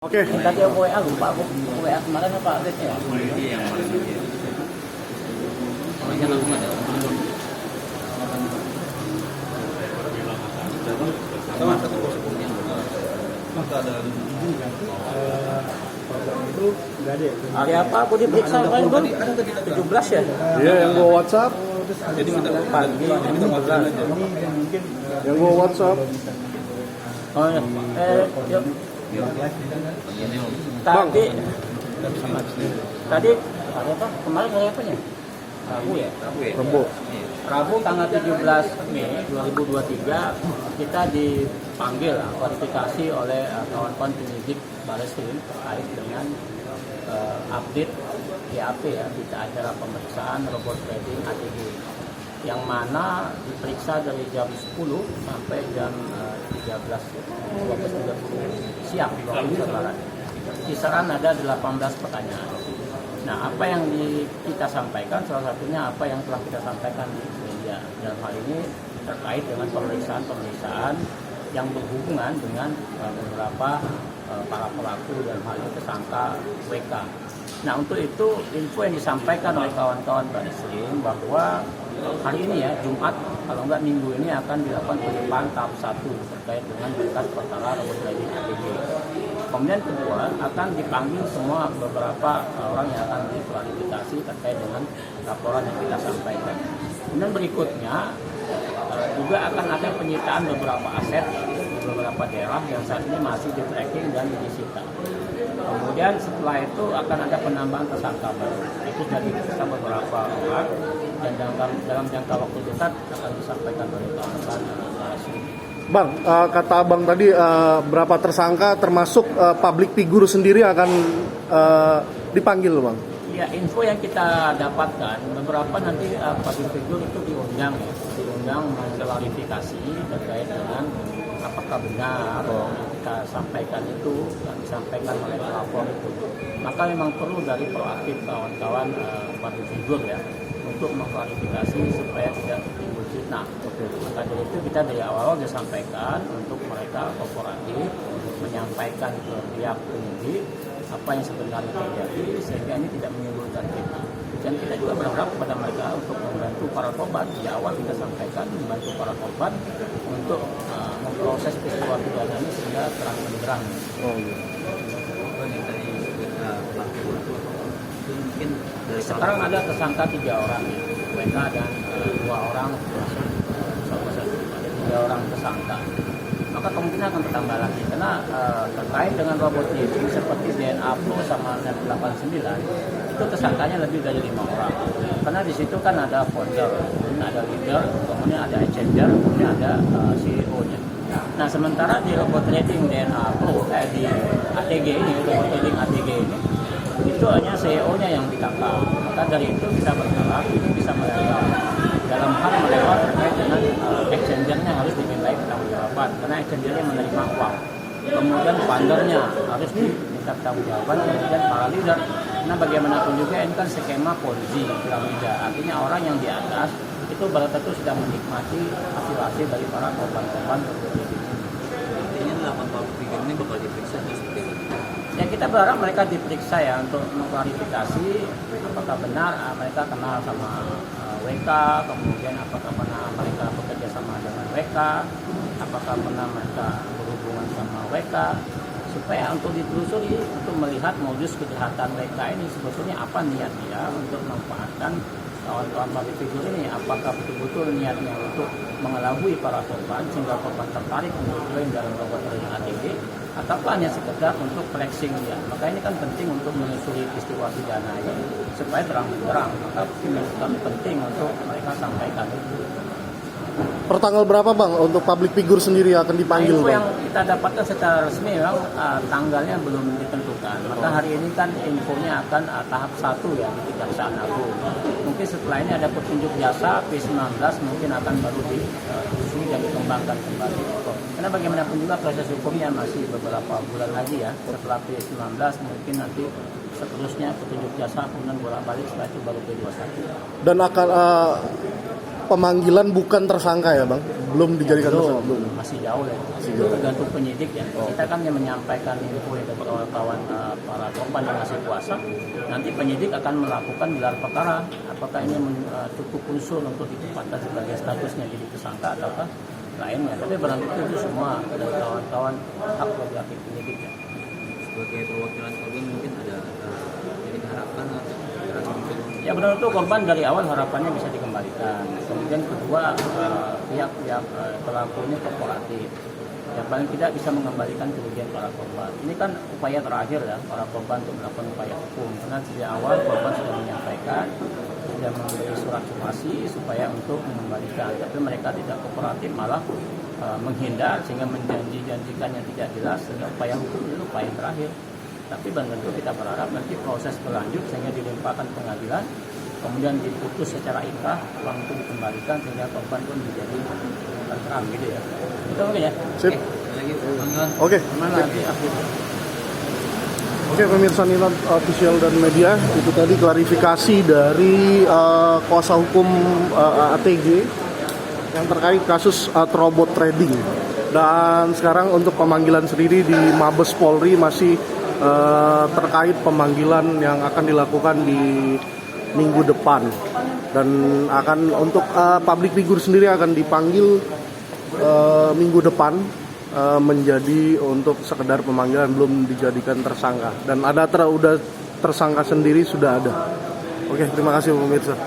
Oke. Tadi aku WA lupa aku WA kemarin apa update ya? Hari apa aku diperiksa kan Bang? 17 ya? Iya, yang gua WhatsApp. Jadi pagi ini Yang gua WhatsApp. Oh ya. Yuk. Bang. Tadi hari apa? Kemarin hari apa ya? Rabu ya? Rebo. Rabu tanggal 17 Mei 2023 kita dipanggil klarifikasi oleh kawan-kawan penyidik Barreskrim terkait dengan update BAP ya, berita acara pemeriksaan robot trading ATG yang mana diperiksa dari jam 10 sampai jam 12.30 siang waktu Indonesia Barat. Kisaran ada 18 pertanyaan. Nah, apa yang kita sampaikan, salah satunya apa yang telah kita sampaikan di media. Dalam hal ini terkait dengan pemeriksaan-pemeriksaan yang berhubungan dengan beberapa para pelaku dalam hal ini tersangka WK. Nah, untuk itu info yang disampaikan oleh kawan-kawan Barreskrim bahwa hari ini ya, Jumat, kalau enggak Minggu ini akan dilakukan penyimpanan tahap 1 terkait dengan berkas perkara robot trading ATG. Kemudian kedua, akan dipanggil semua beberapa orang yang akan diklarifikasi terkait dengan laporan yang kita sampaikan. Kemudian berikutnya juga akan ada penyitaan beberapa aset di beberapa daerah yang saat ini masih di tracking dan disita. Kemudian setelah itu akan ada penambahan tersangka baru. Itu sudah diperiksa beberapa orang dan dalam jangka waktu dekat akan disampaikan oleh kawan-kawan. Bang, kata Abang tadi berapa tersangka termasuk public figure sendiri akan dipanggil, Bang? Ya, info yang kita dapatkan beberapa nanti public figure itu diundang mengklarifikasi terkait dengan apakah benar yang kita sampaikan itu yang disampaikan oleh pelapor itu. Maka memang perlu dari proaktif kawan-kawan public figure ya untuk mengklarifikasi supaya tidak timbul fitnah. Maka dari itu kita dari awal sudah sampaikan untuk mereka kooperatif menyampaikan ke pihak penyidik apa yang sebenarnya terjadi sehingga ini tidak menimbulkan fitnah. Dan kita juga berharap kepada mereka untuk membantu para korban. Di awal kita sampaikan membantu para korban untuk memproses peristiwa pidana ini sehingga terang benderang. Oh iya. Sekarang ada tersangka 3 orang, WK dan 2 orang, ada 3 orang tersangka. Maka kemungkinan akan bertambah lagi karena terkait dengan robot ini seperti DNA Pro sama Net 89 itu tersangkanya lebih dari 5 orang. Karena di situ kan ada founder, kemudian ada leader, kemudian ada exchanger, kemudian ada CEO-nya. Nah, sementara di robot trading DNA Pro di ATG ini, robot trading ATG ini itu hanya CEO-nya yang ditangkap. Maka dari itu kita berharap ini bisa melewat dalam hal melewat terkait dengan exchangernya harus dimintai pertanggungjawaban karena exchangernya menerima uang. Kemudian foundernya harus diminta pertanggungjawaban, kemudian para leader. Nah, bagaimanapun juga ini kan skema Ponzi piramida. Artinya orang yang di atas itu baru tentu sudah menikmati hasil-hasil dari para korban-korban tersebut. Intinya 8 public figure ini bakal diperiksa seperti itu. Ya, kita berharap mereka diperiksa ya untuk mengklarifikasi apakah benar mereka kenal sama WK, kemudian apakah pernah mereka bekerja sama dengan WK, apakah pernah mereka berhubungan sama WK, supaya untuk ditelusuri untuk melihat modus kejahatan WK ini sebetulnya apa niat dia untuk memanfaatkan kawan-kawan public figure ini, apakah betul-betul niatnya untuk mengelabui para korban sehingga korban tertarik untuk join dalam robot trading ATG ataukah hanya sekedar untuk flexing dia. Maka ini kan penting untuk menyusuri peristiwa pidana ini supaya terang-terang. Maka kami penting untuk mereka sampaikan itu. Per tanggal berapa, Bang, untuk public figure sendiri akan dipanggil, Info Bang? yang kita dapatkan secara resmi memang tanggalnya belum ditentukan. Maka hari ini kan infonya akan tahap 1 ya di Kejaksaan Agung. Mungkin setelah ini ada petunjuk jasa P19 mungkin akan baru ditelusuri dan dikembangkan kembali. Karena bagaimanapun juga proses hukumnya masih beberapa bulan lagi ya. Setelah P19 mungkin nanti seterusnya petunjuk jasa kemudian bolak-balik setelah itu baru P21. Dan akan pemanggilan bukan tersangka ya Bang? Belum dijadikan tersangka? Belum. Masih jauh ya. Masih Itu jauh. tergantung penyidik ya. Kita kan yang menyampaikan info itu ke kawan-kawan para korban yang masih kuasa. Nanti penyidik akan melakukan gelar perkara. Apakah ini cukup unsur untuk ditempatkan sebagai statusnya jadi tersangka ataukah lainnya. Tapi barang itu semua dari kawan-kawan hak prerogatif penyidik ya. Sebagai perwakilan korban mungkin ada jadi harapkan atau mungkin Ya benar itu korban dari awal harapannya bisa dikembalikan. Kemudian kedua pihak-pihak pelakunya kooperatif. Yang paling tidak bisa mengembalikan kerugian para korban. Ini kan upaya terakhir ya para korban untuk melakukan upaya hukum. Karena sejak awal korban sudah menyampaikan, sudah memberi surat somasi supaya untuk mengembalikan. Tapi mereka tidak kooperatif malah menghindar sehingga menjanjikan yang tidak jelas. Sehingga upaya hukum itu upaya terakhir. Tapi tentu kita berharap nanti proses berlanjut sehingga dilimpahkan pengadilan, kemudian diputus secara inkrah, uang itu dikembalikan sehingga korban pun menjadi terang gitu ya. Itu mungkin ya. Sip. lagi kawan-kawan. Oke. Mana nanti update? Oke pemirsa Nilam Official dan Media, itu tadi klarifikasi dari kuasa hukum ATG yang terkait kasus robot trading. Dan sekarang untuk pemanggilan sendiri di Mabes Polri masih terkait pemanggilan yang akan dilakukan di minggu depan. Dan akan untuk public figure sendiri akan dipanggil minggu depan. Menjadi untuk sekedar pemanggilan, belum dijadikan tersangka, dan udah tersangka sendiri sudah ada. Oke, terima kasih pemirsa.